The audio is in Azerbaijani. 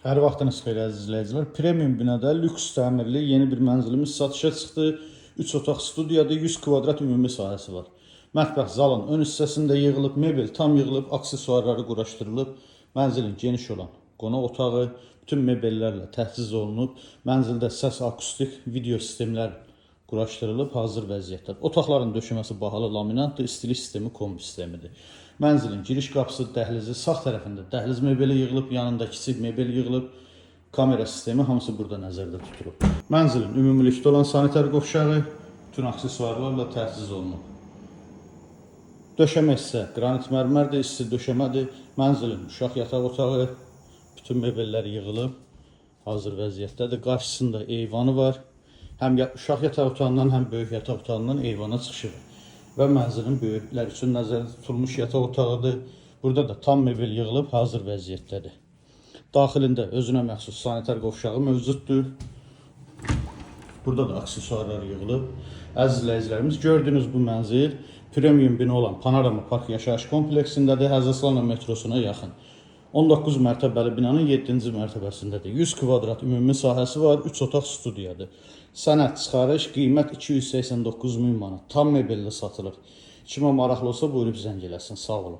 Hər vaxtınız xeyir əziz izləyicilər. Premium binada lüks təmirli yeni bir mənzilimiz satışa çıxdı. 3 otaq studiyadır, 100 kvadrat ümumi sahəsi var. Mətbəx zalın ön hissəsində yığılıb, mebel tam yığılıb, aksesuarları quraşdırılıb. Mənzilin geniş olan qonaq otağı bütün mebellərlə təchiz olunub. Mənzildə səs, akustik, video sistemlər quraşdırılıb, hazır vəziyyətdə. Otaqların döşəməsi bahalı laminatdır, istilik sistemi kombi sistemidir. Mənzilin giriş qapısı, dəhlizi sağ tərəfində dəhliz mebeli yığılıb, yanında kiçik mebel yığılıb, kamera sistemi hamısı burada nəzərdə tutulub. Mənzilin ümumilikdə olan sanitar qovşağı bütün aksesuarlarla təchiz olunub. Döşəmə isə qranit mərmərdir, isti döşəmədir. Mənzilin uşaq yataq otağı, bütün mebellər yığılıb, hazır vəziyyətdədir. Qarşısında eyvanı var. Həm uşaq yataq otağından, həm böyük yataq otağından eyvana çıxışı var. Və mənzilin böyüklər üçün nəzərdə tutulmuş yataq otağıdır. Burada da tam mebel yığılıb, hazır vəziyyətdədir. Daxilində özünə məxsus sanitar qovşağı mövcuddur. Burada da aksesuarlar yığılıb. Əziz izləyicilərimiz, gördüyünüz bu mənzil premium bina olan Panorama Park yaşayış kompleksindədir. Həzrəslanla metrosuna yaxın. 19 mərtəbəli binanın 7-ci mərtəbəsindədir. 100 kvadrat ümumi sahəsi var, 3 otaq studiyadır. Sənəd çıxarış, qiymət 289 min manat. Tam mebelli satılır. Kimə maraqlı olsa buyurub zəng eləsin. Sağ olun.